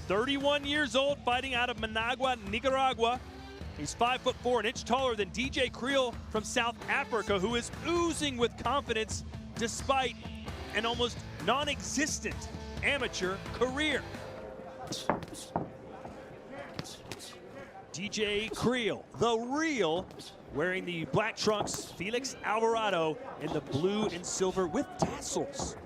31 years old, fighting out of Managua, Nicaragua. He's 5'4", an inch taller than Deejay Kriel from South Africa, who is oozing with confidence despite an almost non-existent amateur career. Deejay Kriel, the real, wearing the black trunks. Félix Alvarado in the blue and silver with tassels.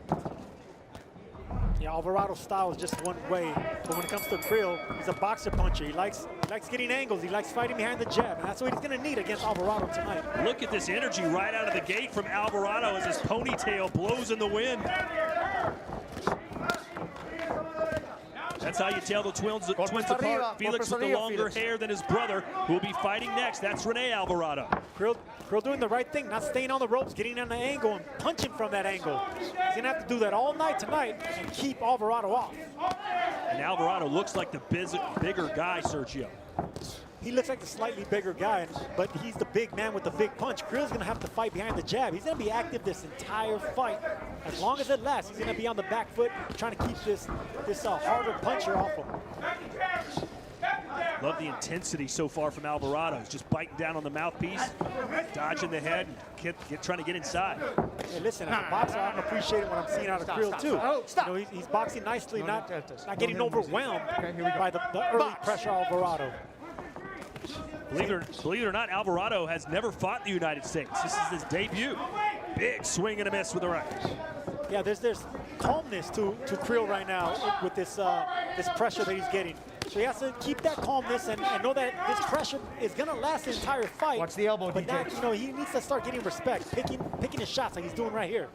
Yeah, Alvarado's style is just one way, but when it comes to Kriel, he's a boxer puncher. He likes getting angles. He likes fighting behind the jab, and that's what he's going to need against Alvarado tonight. Look at this energy right out of the gate from Alvarado as his ponytail blows in the wind. That's how you tell the twins apart. Felix with the longer hair than his brother, who will be fighting next. That's Rene Alvarado. Kriel doing the right thing, not staying on the ropes, getting on the angle and punching from that angle. He's going to have to do that all night tonight and keep Alvarado off. And Alvarado looks like the bigger guy, Sergio. He looks like the slightly bigger guy, but he's the big man with the big punch. Kriel's going to have to fight behind the jab. He's going to be active this entire fight. As long as it lasts, he's going to be on the back foot, trying to keep this harder puncher off him. Love the intensity so far from Alvarado. He's just biting down on the mouthpiece, dodging the head, and trying to get inside. Hey, listen, as a boxer, I'm appreciating what I'm seeing out of Kriel, too. You know, he's boxing nicely, not getting overwhelmed by the early pressure of Alvarado. Believe it or not, Alvarado has never fought in the United States. This is his debut. Big swing and a miss with the right. Yeah, there's calmness to Kriel right now with this pressure that he's getting. So he has to keep that calmness and know that this pressure is going to last the entire fight. Watch the elbow, but Deejay. now, you know, he needs to start getting respect, picking his shots like he's doing right here.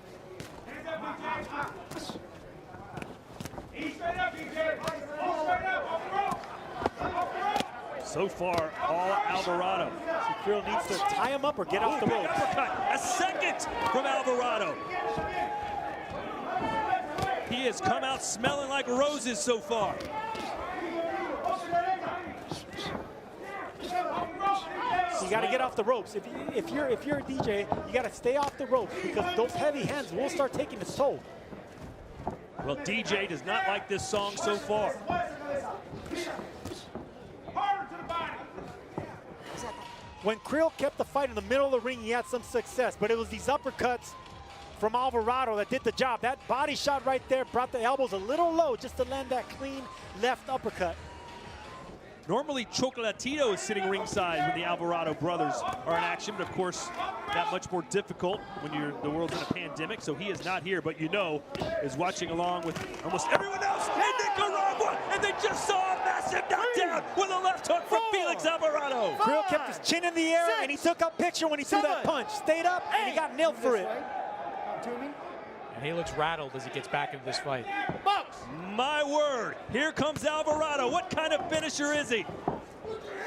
So far, all Alvarado. So Kriel needs to tie him up or get off the ropes. Uppercut, a second from Alvarado. He has come out smelling like roses so far. So you got to get off the ropes. If you're a DJ, you got to stay off the ropes because those heavy hands will start taking its toll. Well, Deejay does not like this song so far. When Kriel kept the fight in the middle of the ring, he had some success, but it was these uppercuts from Alvarado that did the job. That body shot right there brought the elbows a little low just to land that clean left uppercut. Normally, Chocolatito is sitting ringside when the Alvarado brothers are in action, but of course, that much more difficult when the world's in a pandemic, so he is not here, but you know, is watching along with almost everyone else in Nicaragua, and they just saw a massive knockdown with a left hook from Félix Alvarado. Kriel kept his chin in the air, and he took up picture when he threw that punch. Stayed up, and he got nailed for it. And he looks rattled as he gets back into this fight. My word, here comes Alvarado. What kind of finisher is he?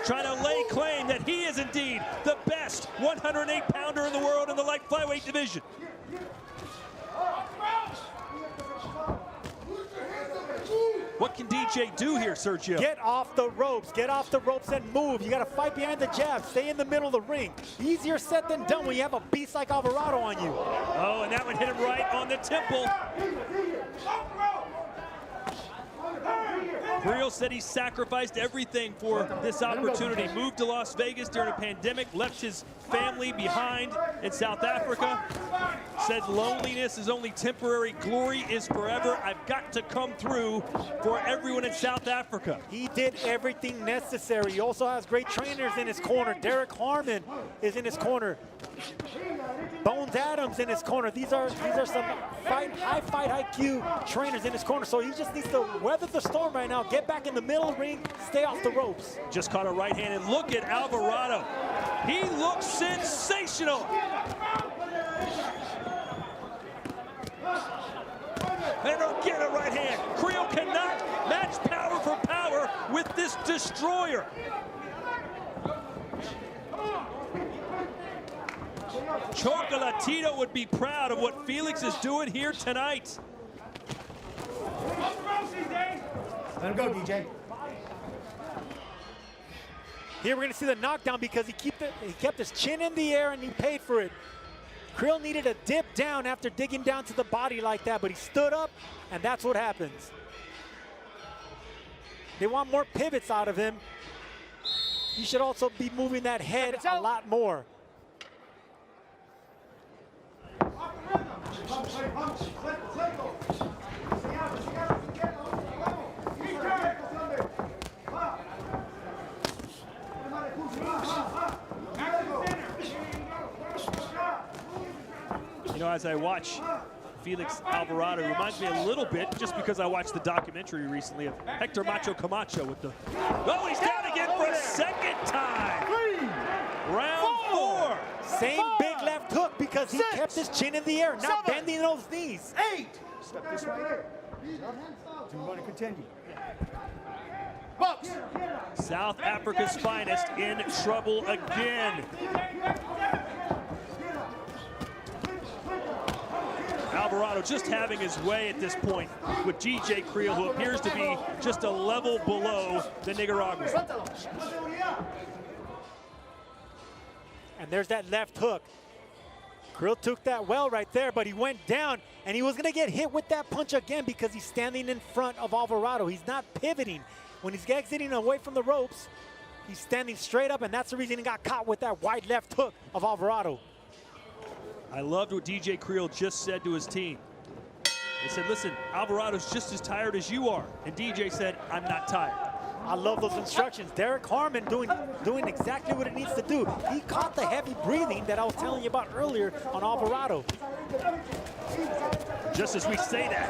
Trying to lay claim that he is indeed the best 108-pounder in the world in the light flyweight division. What can Deejay do here, Sergio? Get off the ropes and move. You got to fight behind the jab, stay in the middle of the ring. Easier said than done when you have a beast like Alvarado on you. Oh, and that one hit him right on the temple. Kriel said he sacrificed everything for this opportunity. Moved to Las Vegas during a pandemic, left his family behind in South Africa. Said loneliness is only temporary, glory is forever. I've got to come through for everyone in South Africa. He did everything necessary. He also has great trainers in his corner. Derek Harmon is in his corner. Bones Adams in his corner. These are some high fight IQ trainers in his corner. So he just needs to weather the storm right now, get back in the middle of the ring, stay off the ropes. Just caught a right hand, and look at Alvarado. He looks sensational. And again, a right hand. Kriel cannot match power for power with this destroyer. Chocolatito would be proud of what Félix is doing here tonight. Let him go, DJ. Here we're going to see the knockdown because he kept his chin in the air and he paid for it. Kriel needed a dip down after digging down to the body like that, but he stood up, and that's what happens. They want more pivots out of him. He should also be moving that head a lot more. You know, as I watch Félix Alvarado, reminds me a little bit, just because I watched the documentary recently, of Hector Macho Camacho with the... Oh, he's down again for a second time. Round 4. Same big left hook because he kept his chin in the air, not bending those knees. 8. Step this way. Do you want to continue? Box. South Africa's finest in trouble again. Alvarado just having his way at this point with Deejay Kriel, who appears to be just a level below the Nicaraguan. And there's that left hook. Kriel took that well right there, but he went down, and he was going to get hit with that punch again because he's standing in front of Alvarado. He's not pivoting. When he's exiting away from the ropes, he's standing straight up, and that's the reason he got caught with that wide left hook of Alvarado. I loved what Deejay Kriel just said to his team. They said, listen, Alvarado's just as tired as you are. And Deejay said, I'm not tired. I love those instructions. Derek Harmon doing exactly what it needs to do. He caught the heavy breathing that I was telling you about earlier on Alvarado. Just as we say that,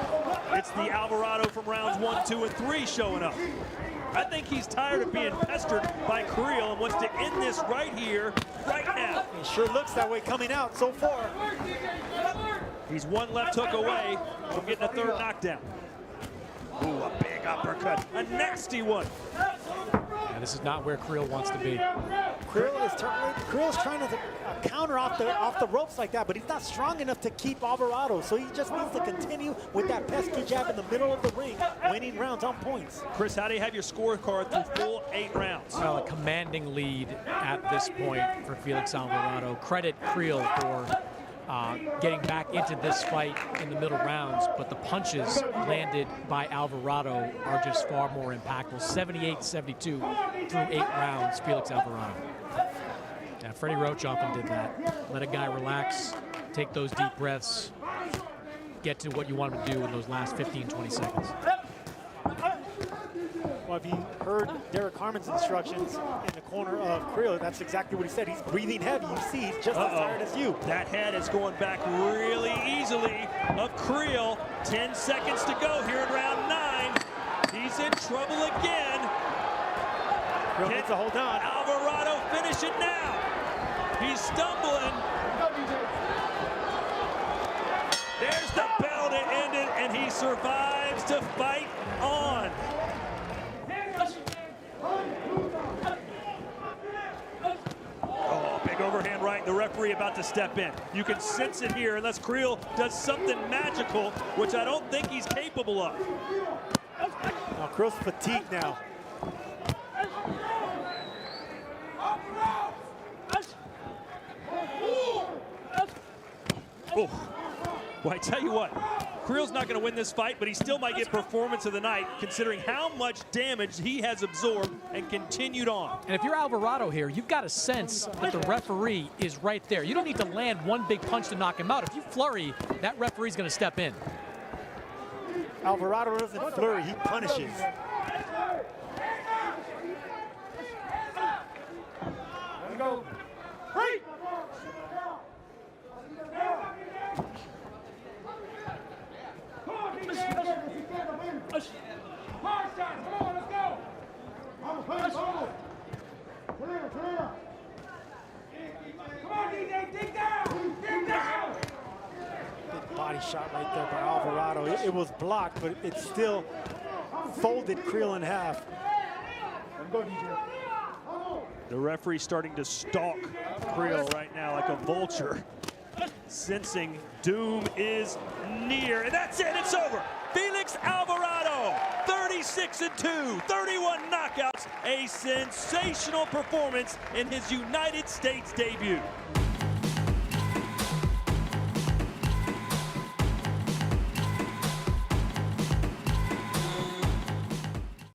it's the Alvarado from rounds 1, 2, and 3 showing up. I think he's tired of being pestered by Kriel and wants to end this right here, right now. It sure looks that way coming out so far. He's one left hook away from getting a third knockdown. Ooh, a big uppercut, a nasty one. Yeah, this is not where Kriel wants to be. Kriel's trying to counter off the ropes like that, but he's not strong enough to keep Alvarado, so he just needs to continue with that pesky jab in the middle of the ring, winning rounds on points. Chris, how do you have your scorecard through full 8 rounds? Well, a commanding lead at this point for Félix Alvarado. Credit Kriel for getting back into this fight in the middle rounds, but the punches landed by Alvarado are just far more impactful. 78-72 through 8 rounds, Félix Alvarado. Yeah, Freddie Roach often did that. Let a guy relax, take those deep breaths, get to what you want him to do in those last 15, 20 seconds. Well, if you heard Derek Harmon's instructions in the corner of Kriel, that's exactly what he said. He's breathing heavy. You see, he's just as tired as you. That head is going back really easily of Kriel. 10 seconds to go here in round 9. He's in trouble again. Kriel needs to hold on. Alvarado finish it now. He's stumbling. There's the bell to end it, and he survives to fight on. Oh, big overhand right. The referee about to step in. You can sense it here unless Kriel does something magical, which I don't think he's capable of. Now, Kriel's fatigued now. Oh, well, I tell you what, Kriel's not going to win this fight, but he still might get performance of the night, considering how much damage he has absorbed and continued on. And if you're Alvarado here, you've got a sense that the referee is right there. You don't need to land one big punch to knock him out. If you flurry, that referee's going to step in. Alvarado doesn't flurry, he punishes. Let go. Break. Big body shot right there by Alvarado. It was blocked, but it still folded Kriel in half. The referee's starting to stalk Kriel right now like a vulture, sensing doom is near. And that's it, it's over. Félix Alvarado, 36-2, 31 knockouts, a sensational performance in his United States debut.